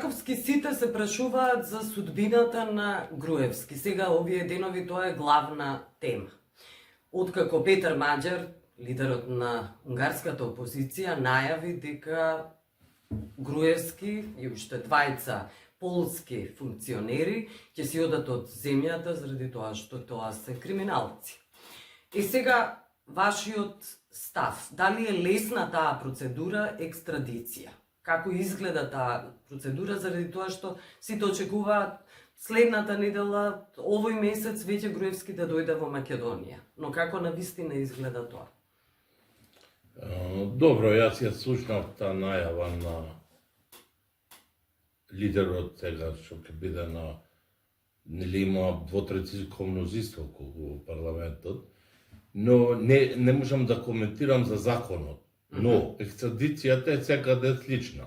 Раковски сите се прашуваат за судбината на Груевски. Сега овие денови тоа е главна тема. Откако Петар Маџар, лидерот на унгарската опозиција, најави дека Груевски и уште двајца полски функционери ќе си одат од земјата заради тоа што тоа се криминалци. И сега вашиот став, дали е лесна таа процедура екстрадиција? Како изгледа таа процедура, заради тоа што сите очекуваат следната недела, овој месец веќе Груевски да дојде во Македонија. Но како навистина изгледа тоа? Добро, јас ја слушнав таа најава на лидерот сега што ќе биде на, нели има двотрецинско мнозинство во парламентот, но не можам да коментирам за законот. Но екстрадицијата е секаде слична.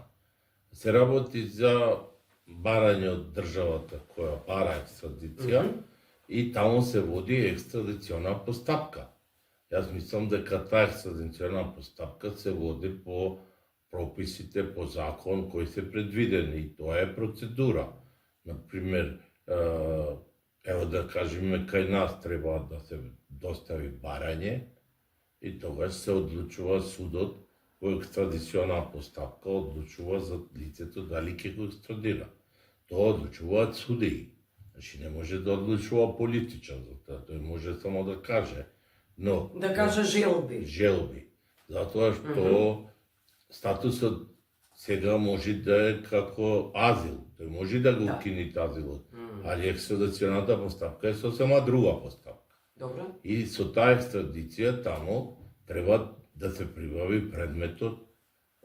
Се работи за барање од државата која бара екстрадиција и таму се води екстрадициона постапка. Јас мислам дека таа екстрадициона постапка се води по прописите, по закон кои се предвидени и тоа е процедура. Например, ево да кажеме, кај нас треба да се достави барање, и тогаш се одлучува судот во екстрадициона постапка, одлучува за лицето дали ќе го екстрадира. Тоа одлучуваат судии. Значи не може да одлучува политичар за тоа, тој може само да каже. Но да каже желби. Желби. Затоа што статусот сега може да е како азил. Тој може да го укини азилот. Али екстрадиционата постапка е сосема друга постапка. Добро. И со таа екстрадиција таму треба да се прибави предметот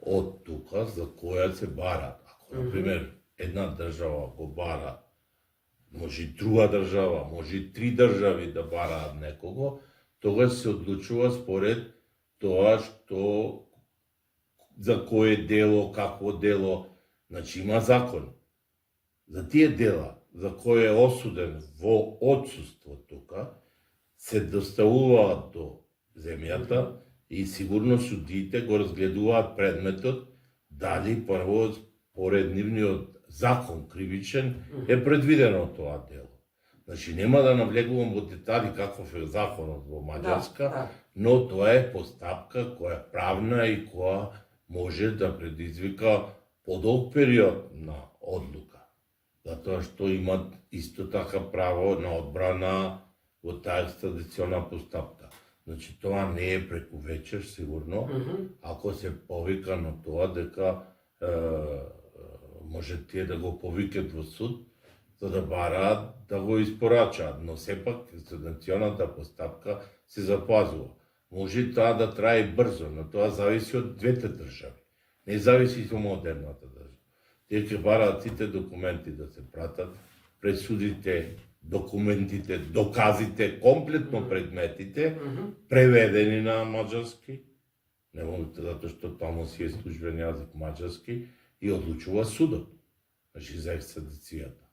од тука за која се барат. Ако, например, една држава го бара, може и друга држава, може и 3 држави да бараат некого, тогаш се одлучува според тоа што за кое дело, какво дело, значи има закон. За тие дела, за кој е осуден во отсуство тука, се доставуваат до земјата и сигурно судиите го разгледуваат предметот дали прво според нивниот закон кривичен е предвидено тоа дело. Значи нема да навлегувам во детали каков е законот во Маđarска, но тоа е постапка која е правна и која може да предизвика подолг период на одлука. Затоа што имат исто така право на одбрана во таа екстрадициона постапка. Значи тоа не е преку вечер сигурно, ако се повика на тоа дека може тие да го повикат во суд за да бараат да го испорачаат, но сепак екстрадиционата постапка се запазува. Може тоа да трае брзо, но тоа зависи од двете држави. Не зависи само од едната држава. Тие ќе бараат сите документи да се пратат, пресудите, документите, доказите, комплетно предметите, преведени на маđarски, не можете затоа што таму си е службен јазик маđarски, и одлучува судот, значи за екстрадицијата.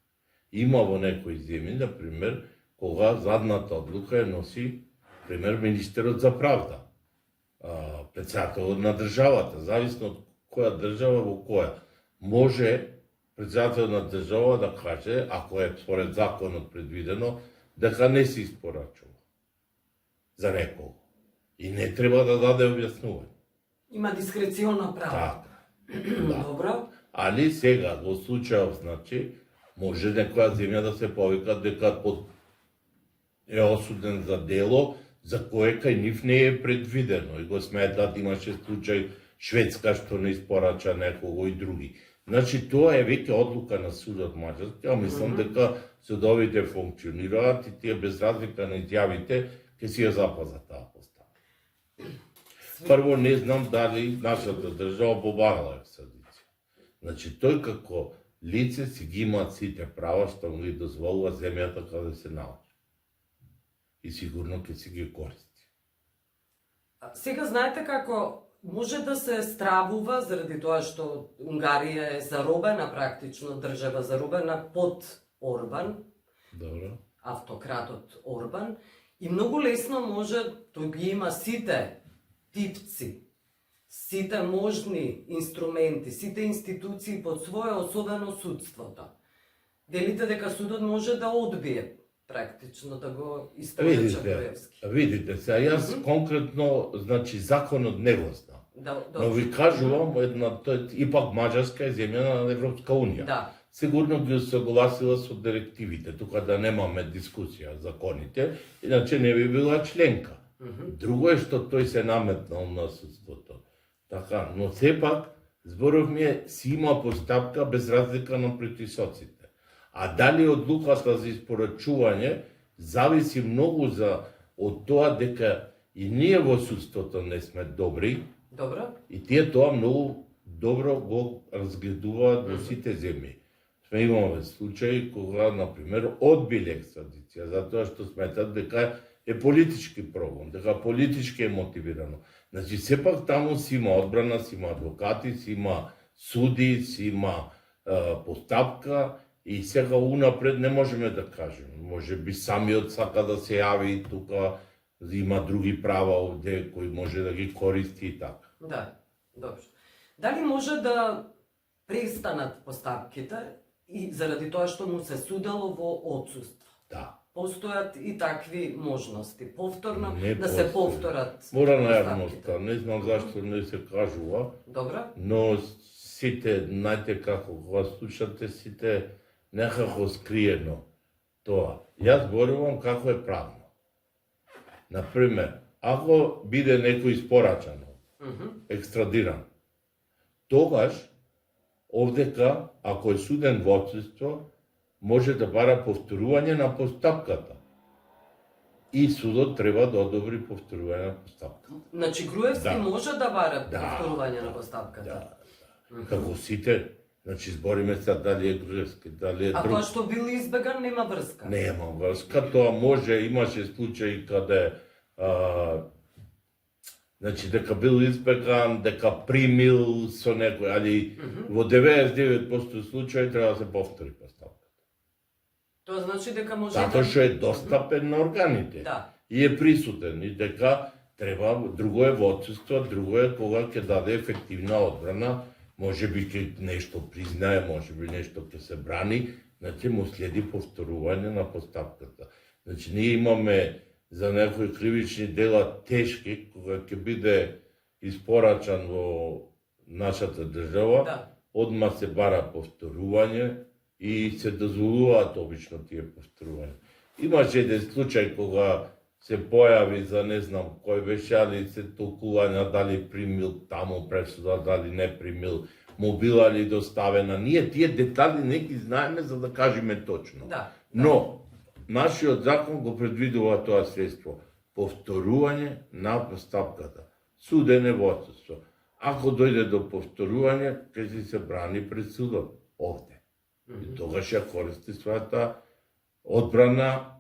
Има во некои земји, например, кога задната одлука ја носи, пример, министерот за правда, председателот на државата, зависно од која држава во која. Може председателот на држава да каже, ако е според законот предвидено, дека не се испорачува за некого. И не треба да даде објаснување. Има дискреционно право. Така. Добро. Али сега, во случајов, значи, може некоја земја да се повика дека е осуден за дело за кое кај нив не е предвидено и го сметат, имаше случај Шведска што не испорача некого и други. Значи тоа е веќе одлука на судот маđarски, а мислам дека судовите функционираат и тие без разлика на изјавите ќе си ја запазат таа постапка. Прво не знам дали нашата држава побарала екстрадиција. Значи тој како лице си ги имаат сите права што му ги дозволува земјата каде се наоѓа. И сигурно ќе си ги користи. Сега знаете како може да се стравува заради тоа што Унгарија е заробена практично држава, заробена под Орбан, Добро. автократот Орбан, и многу лесно може, тој ги има сите типци, сите можни инструменти, сите институции под своје, особено судството. Велите дека судот може да одбие практично да го испорача Груевски. Видите се, јас конкретно, значи, законот не го знам. Да, Но ви кажувам, ипак Маđarска е земја на Европска Унија. Да. Сигурно ги согласила со директивите, тука да немаме дискусија законите, иначе не би била членка. Друго е што тој се наметнал на судството. Така, но сепак, зборовме, си има постапка без разлика на притисоците. А дали одлуката за испорачување зависи многу од тоа дека и ние во судството не сме добри, Добро. и тие тоа многу добро го разгледуваат во сите земји. Сме имаме случаи кога, например, одбиле екстрадиција, затоа што сметат дека е политички прогон, дека политички е мотивирано. Значи, сепак таму си има одбрана, си има адвокати, си има суди, си има постапка и сега унапред не можеме да кажеме. Може би самиот сака да се јави и тука има други права овде кои може да ги користи и така. Да, добро. Дали може да престанат постапките и заради тоа што му се судело во отсуство? Да. Постојат и такви можности. Повторно Не да се постои. повторат Мора на постапките. јавноста, не знам зашто не се кажува, Добро? но сите, знаете како, кога слушате, сите некако скриено тоа. Јас зборувам како е правно. Например, ако биде некој испорачан, екстрадиран, тогаш овдека, ако е суден во отсуство, може да бара повторување на постапката. И судот треба да одобри повторување на постапката. Значи Груевски Да. може да бара Да, повторување да, на постапката. Да. Како сите, значи збориме се дали е Груевски, дали е А друг. тоа што бил избеган нема врска. Нема врска, тоа може, имаше случаи каде значи дека бил избеган, дека примил со некој, али во 99% случаи треба да се повтори постапката. Тоа значи дека може Затоа што е достапен на органите. Да. И е присутен и дека треба, друго е во отсуство, друго е кога ќе даде ефективна одбрана, може би ќе нешто признае, може би нешто ќе се брани, значи му следи повторување на постапката. Значи ние имаме за некои кривични дела тешки, кога ќе биде испорачан во нашата држава, Да. одма се бара повторување и се дозволуваат обично тие повторувања. Имаше еден случај кога се појави за не знам кој беше, али се толкувања дали примил таму пресуда, дали не примил, му била ли доставена. Ние тие детали не ги знаеме за да кажеме точно. Да. Но нашиот закон го предвидува тоа средство. Повторување на постапката. Судене во отсуство. Ако дојде до повторување, ќе си се брани пред судот овде. И тогаш ја користи својата одбрана,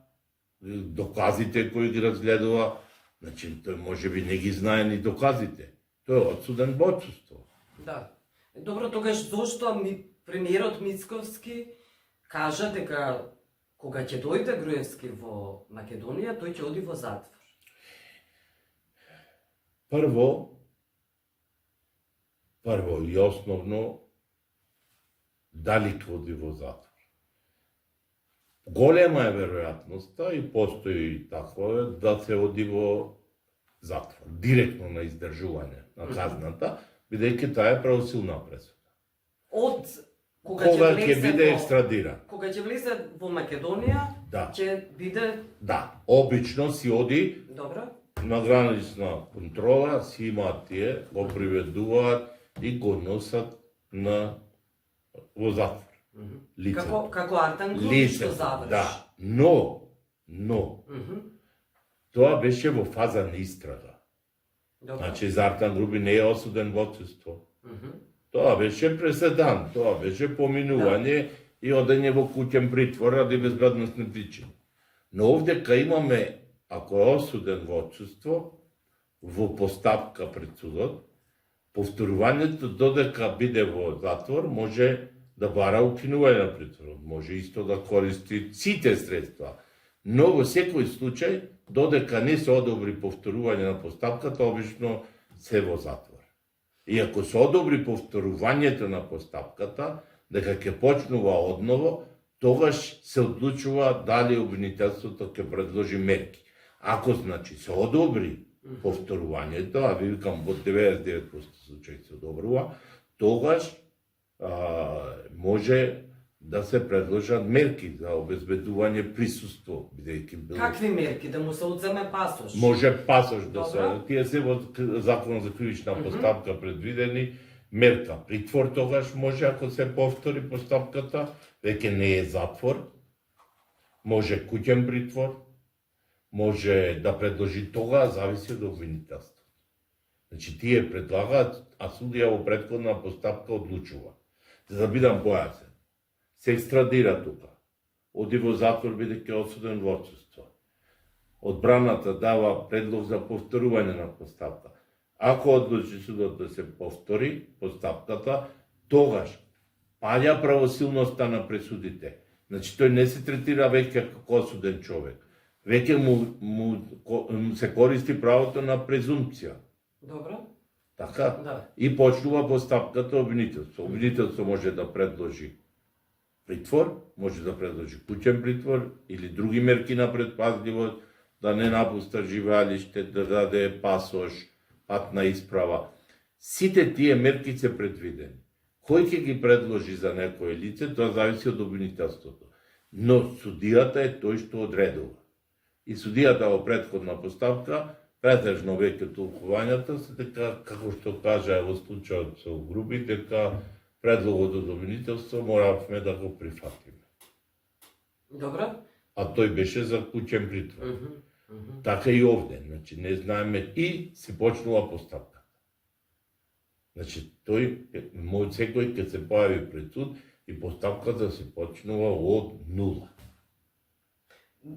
доказите кои ги разгледува. Значи, тој може би не ги знае ни доказите. Тој е отсуден во отсуство. Да. Добро, тогаш зошто премиерот Мицковски кажа дека кога ќе дојде Груевски во Македонија, тој ќе оди во затвор. Прво и основно, дали ќе оди во затвор. Голема е веројатноста и постои такво да се оди во затвор, директно на издржување на казната, бидејќи таа е правосилна пресуда. Од Кога ќе биде екстрадиран. Кога ќе влезе во Македонија, Да. ќе биде Да, обично си оди добро. на гранична контрола, си имаат тие, го приведуваат и го носат во затвор. Лицето. Како Артан Груевски што Лицето, заврши. да. Но, тоа беше во фаза на истрага. Добро. Значи, Артан Груби не е осуден во отсуство. Тоа беше преседан, тоа беше поминување и одење во куќен притвор ради безбедносни причини. Но овдека имаме, ако е осуден во отсуство, во постапка пред судот, повторувањето додека биде во затвор може да бара укинување на притворот, може исто да користи сите средства. Но во секој случај, додека не се одобри повторување на постапката, обично се во затвор. И ако се одобри повторувањето на постапката, дека ќе почнува одново, тогаш се одлучува дали обвинителството ќе предложи мерки. Ако значи се одобри повторувањето, а ви викам во 99% случаи се одобрува, тогаш може да се предложат мерки за обезбедување присуство, бидејќи било. Какви мерки? Да му се одземе пасош? Може пасош да се. Добро. Тие се во Законот за кривична постапка предвидени, мерка притвор тогаш може ако се повтори постапката, веќе не е затвор. Може куќен притвор, може да предложи тога, зависи од обвинителството. Значи тие предлагаат, а судија во претходна постапка одлучува. За да бидам појасен, се екстрадира тука, оди во затвор бидејќи е осуден во отсуство. Одбраната дава предлог за повторување на постапка. Ако одлучи судот да се повтори постапката, тогаш паѓа правосилноста на пресудите. Значи тој не се третира веќе како осуден човек. Веќе му се користи правото на презумпција. Добро. Така? Да. И почнува постапката обвинителство. Обвинителство може да предложи притвор, може да предложи куќен притвор или други мерки на предпазливост, да не напуста живеалиште, да даде пасош, патна исправа. Сите тие мерки се предвидени. Кој ќе ги предложи за некое лице, тоа зависи од обвинителството. Но судијата е тој што одредува. И судијата во претходна постапка, претежно веќе толкувањата се дека, како што кажа во случајот со Груби, дека предлогот од обвинителство моравме да го прифатиме. Добро. А тој беше за куќен притвор. Така и овде, значи не знаеме и се почнува постапката. Значи тој секој ќе се појави пред суд и постапката се почнува од нула.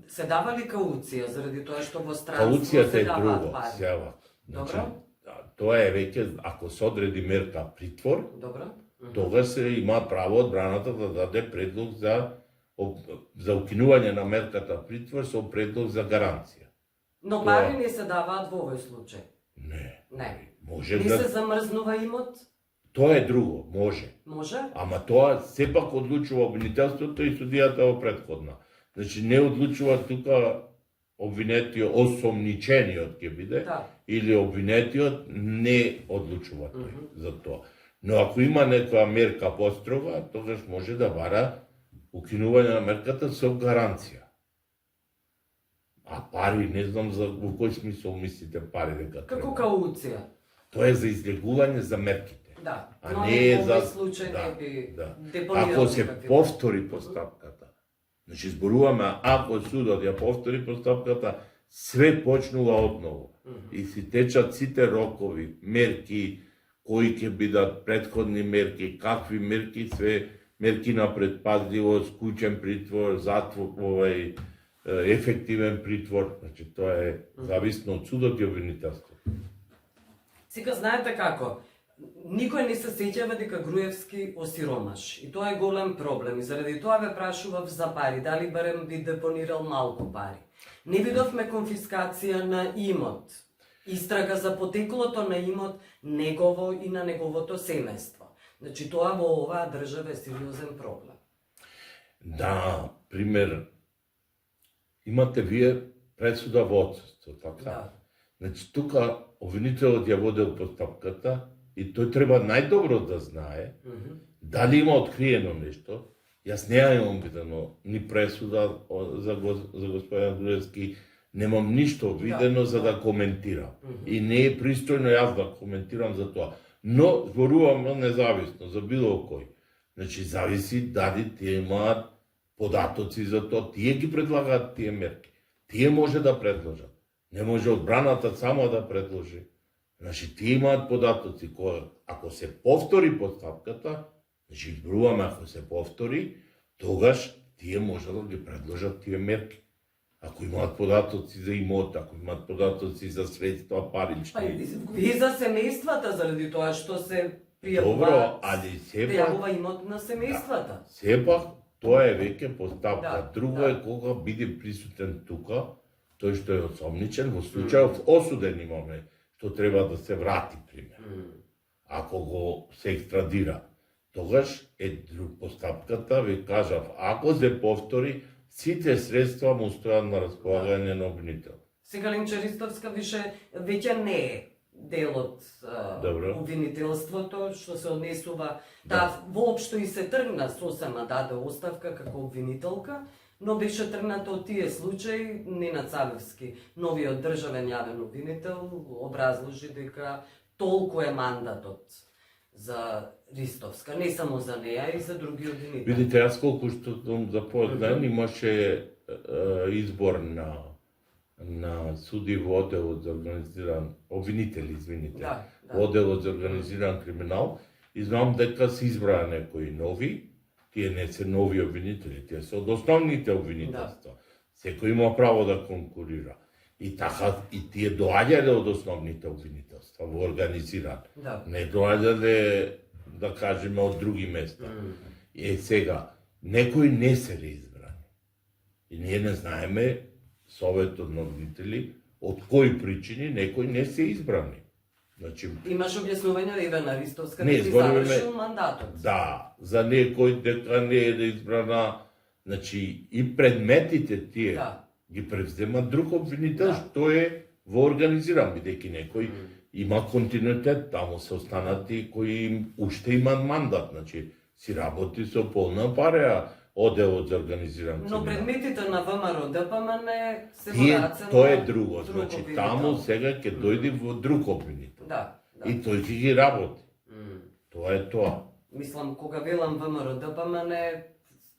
Се дава ли кауција заради тоа што во странство Кауцијата се е даваат друго, пари? сева. Значи, Добро. тоа е веќе, ако се одреди мерка притвор, Добро. тогаш се има право одбраната да даде предлог за укинување на мерката притвор со предлог за гаранција. Но пари не се даваат во овој случај. Не. Не. Може Не да... се замрзнува имот? Тоа е друго, може. Може? Ама тоа сепак одлучува обвинителството и судијата во претходна. Значи не одлучува тука обвинетиот, осомничениот ќе биде, Да. или обвинетиот не одлучува тој за тоа. Но ако има некоја мерка построга, тогаш може да бара укинување на мерката со гаранција. А пари, не знам во кој смисол мислите пари дека треба. Како кауција? Тоа е за излегување за мерките. Да. А Но не е во за... овој случај да, не би да. депонирал Ако се никакви повтори постапката, значи зборуваме, ако судот ја повтори постапката, све почнува одново. И си течат сите рокови, мерки, кои ќе бидат претходни мерки, какви мерки, све мерки на предпазливост, куќен притвор, затвор, ефективен притвор, значи тоа е зависно од судот и обвинителството. Сега знаете како, никој не се сеќава дека Груевски осиромаш. И тоа е голем проблем. И заради тоа ве прашував за пари. Дали барем би депонирал малку пари. Не видовме конфискација на имот. Истрага за потеклото на имот негово и на неговото семејство. Значи тоа во оваа држава е сериозен проблем. Да, пример, имате вие пресуда во отсуство, така? Да. Значи, тука обвинителот ја водел постапката и тој треба најдобро да знае дали има откриено нешто. Јас не ја имам видено ни пресуда за господин Груевски, немам ништо видено за да коментирам. И не е пристојно јас да коментирам за тоа. Но зборувам независно за било кој. Значи, зависи дали тие имаат податоци за тоа, тие ги предлагаат тие мерки. Тие може да предложат. Не може одбраната само да предложи. Значи, тие имаат податоци кои, ако се повтори постапката, значи, зборуваме ако се повтори, тогаш тие може да ги предложат тие мерки. Ако имаат податоци за имот, ако имаат податоци за средства парични. И за семејствата, заради тоа што се Добро, али пријавува имот на семејствата. Сепак, тоа е веќе постапка. Да, Друго да. е кога биде присутен тука, тој што е осомничен, во случајот осуден имаме, што треба да се врати, пример. Ако го се екстрадира, тогаш е друг постапката, ви кажав, ако се повтори, сите средства му стојат на располагање на обвинител. Сега Линче Ристовска веќе не е дел од обвинителството, што се однесува, воопшто и се тргна сосема даде оставка како обвинителка, но беше тргната од тие случаи. Ненад Савевски, новиот државен јавен обвинител, образложи дека толку е мандатот за Ристовска, не само за неа, и за други обвинители. Видите, јас колку што сум запознан, имаше избор на суди во одделот за организиран обвинители, извините. Во одделот за организиран криминал, и знам дека се избраа некои нови, тие не се нови обвинители, тие се од основните обвинителства. Секој има право да конкурира. И така, и тие доаѓале од основните обвинителства во организиран. Не доаѓале, да кажеме, од други места. И сега, некои не се реизбрани. И ние не знаеме, Советот на обвинители, од кои причини некои не се избрани. Значи, имаш објаснување Ивана Ристовска дека завршил мандатот. Да, за некој дека не е избрана, значи и предметите тие ги превзема друг обвинител, што е во организиран, бидејќи некој има континуитет, таму се останати кои уште имаат мандат, значи си работи со полна пареа одделот за организиран криминал. Но предметите на ВМРО ДПМН се во раце тоа е друго, значи таму сега ќе дојде во друг обвинител. И тој ќе ги работи. Тоа е тоа. Мислам, кога велам ВМРО ДПМН,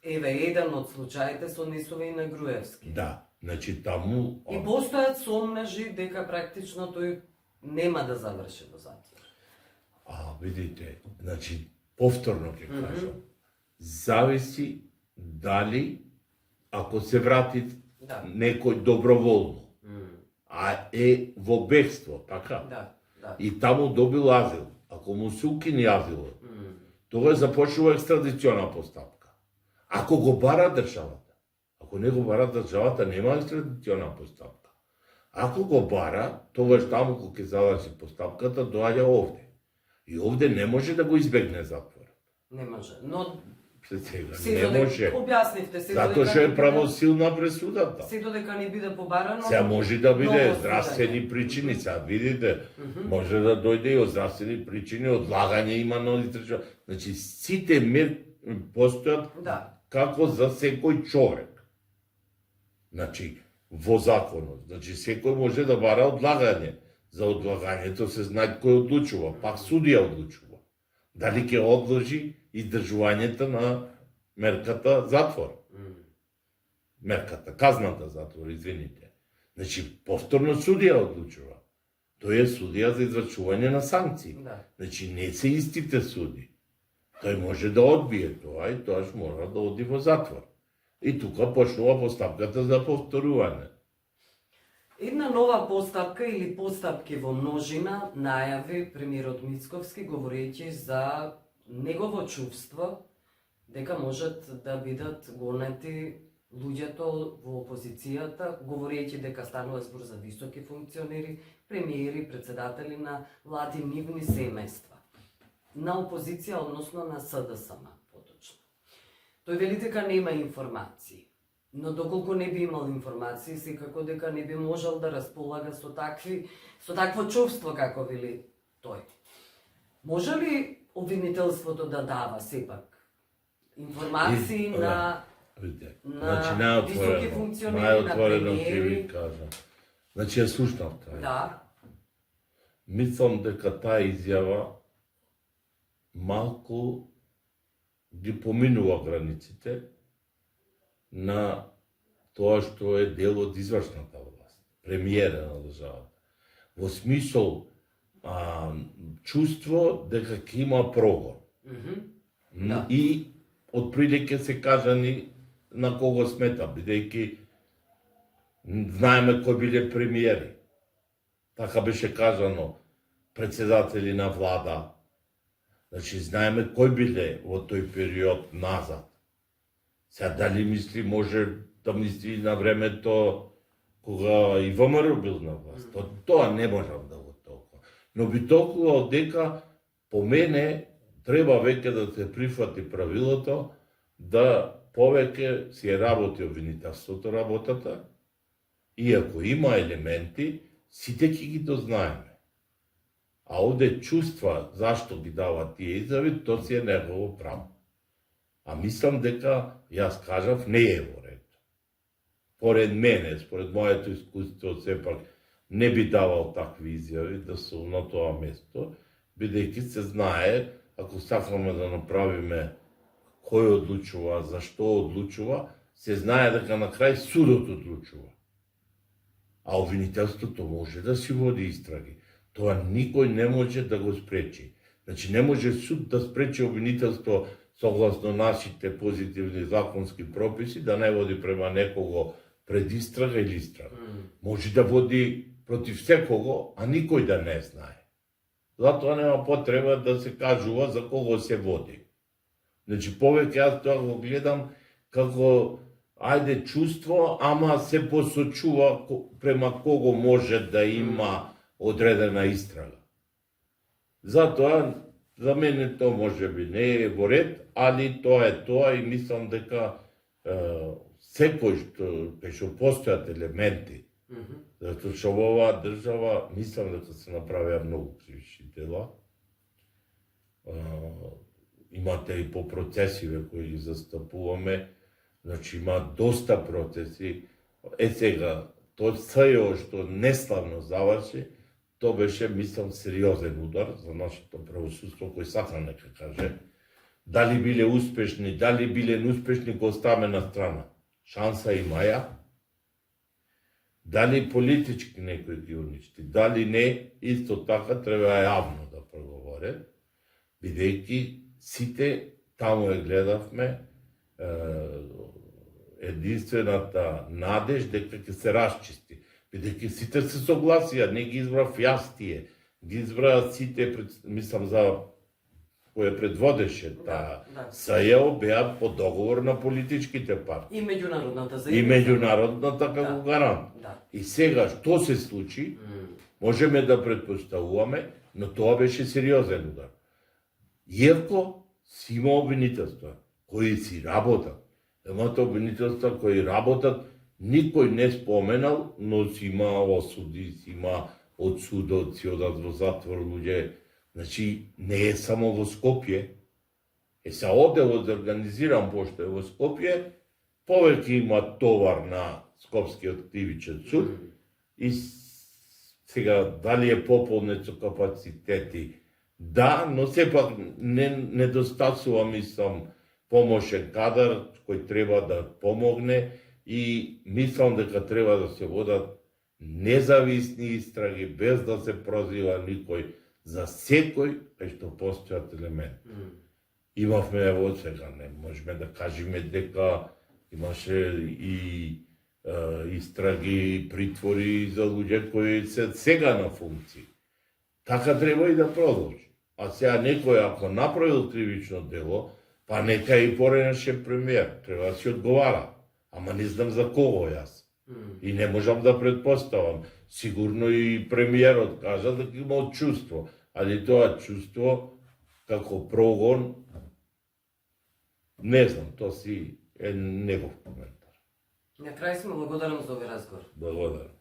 еве еден од случаите се однесува и на Груевски. Да, значи таму и постојат сомнежи дека практично тој нема да заврши во затвор. Видите, значи повторно ќе кажам. Зависи дали ако се врати некој доброволно, а е во бегство, така? И таму добил азил. Ако му се укини азилот, тогаш започнува екстрадициона постапка. Ако го бара државата, ако не го бара државата, нема екстрадициона постапка. Ако го бара, тогаш таму кога ќе заврши постапката, доаѓа овде. И овде не може да го избегне затворот. Не може, но не може. Објаснивте се. Затоа што е правосилна пресудата. Се додека не биде побарано. Сега може да биде здравствени причини, сега видите, може да дојде и од здравствени причини, одлагање има на издržување. Значи сите мери постојат како за секој човек. Значи во законот, значи секој може да бара одлагање. За одлагањето се знае кој одлучува, пак судија одлучува. Дали ќе одложи издржувањето на мерката затвор. Мерката, казната затвор, извините. Значи, повторно судија одлучува. Тој е судија за извршување на санкции. Значи, не се истите суди. Тој може да одбие тоа и тоаш мора да оди во затвор. И тука почнува постапката за повторување. Една нова постапка или постапки во множина најави премиерот Мицковски говорејќи за негово чувство дека можат да бидат гонети луѓето во опозицијата, говорејќи дека станува збор за високи функционери, премиери, председатели на влади, нивни семејства. На опозиција, односно на СДСМ, поточно. Тој вели дека нема информации. Но доколку не би имал информации, секако дека не би можел да располага со такво чувство, како вели тој. Може ли обвинителството да дава сепак информации на високи функционери, на премиери? Значи, ја слушнав тоа. Мислам дека таа изјава малку ги поминува границите на тоа што е дел од извршната власт, премиера на државата. Во смисол чувство дека ќе има прогон. И отприлike се кажани на кого смета, бидејќи знаеме кои биле премиери. Така беше кажано, председатели на влада. Значи, знаеме кои биле во тој период назад. Сега дали мисли, може да мисли на времето кога и ВМРО бил на власт. Тоа не можам да го толкувам. Но би толкувал дека по мене треба веќе да се прифати правилото да повеќе си работи обвинителството работата, иако има елементи, сите ќе ги дознаеме. А овде чувства зашто ги дава тие изјави, то си е негово право. А мислам дека, јас кажав, не е во ред. Поред мене, според моето искуство, сепак не би давал такви изјави да сум на тоа место, бидејќи се знае, ако сакаме да направиме кој одлучува, зашто одлучува, се знае дека на крај судот одлучува. А обвинителството може да си води истраги. Тоа никој не може да го спречи. Значи не може суд да спречи обвинителство согласно нашите позитивни законски прописи да не води према некого предистрага или истрага. Може да води против секого, а никој да не знае. Затоа нема потреба да се кажува за кого се води. Значи повеќе јас тоа го гледам како ајде чувство, ама се посочува према кого може да има одредена истрага. Затоа за мене тоа може би не е во ред, али тоа е тоа и мислам дека секој што постојат елементи, затоа што во оваа држава мислам дека се направија многу кривични дела. Имате и по процесиве кои ги застапуваме, значи има доста процеси. Сега, тоа СЈО што неславно заврши, тоа беше, мислам, сериозен удар за нашето правосудство, кој сака нека каже. Дали биле успешни, дали биле неуспешни, го оставаме на страна. Шанса имаја. Дали политички некој ги уништи, дали не, исто така треба јавно да проговоре, бидејќи сите таму ја гледавме единствената надеж дека ќе се расчисти. Бидејќи сите се согласија, не ги избрав јас тие, ги избраа сите, мислам за кој предводеше таа СЈО, беа по договор на политичките партии. И меѓународната заедница. И меѓународната како гарант. И сега, што се случи, можеме да предпоставуваме, но тоа беше сериозен удар. Иако си има обвинителства кои си работат, имате обвинителства кои работат, никој не споменал, но си има осуди, си има одсудот, си одат во затвор луѓе. Значи, не е само во Скопје. Се оделот за организиран пошто е во Скопје, повеќе има товар на Скопскиот кривичен суд и сега дали е пополнет со капацитети? Да, но сепак недостасува, мислам, помошен кадар кој треба да помогне и мислам дека треба да се водат независни истраги без да се прозива никој за секој што постојат елемент. Имавме ево сега, не можеме да кажеме дека имаше и истраги, притвори за луѓе кои се сега на функции. Така треба и да продолжи. А сега некој ако направил кривично дело, па нека и поренеше премиер, треба да си одговара. Ама не знам за кого јас. И не можам да предпоставам. Сигурно и премиерот кажа дека има чувство, али тоа чувство како прогон, не знам, тоа си е негов коментар. На крај сме благодарам за овој разговор. Благодарам.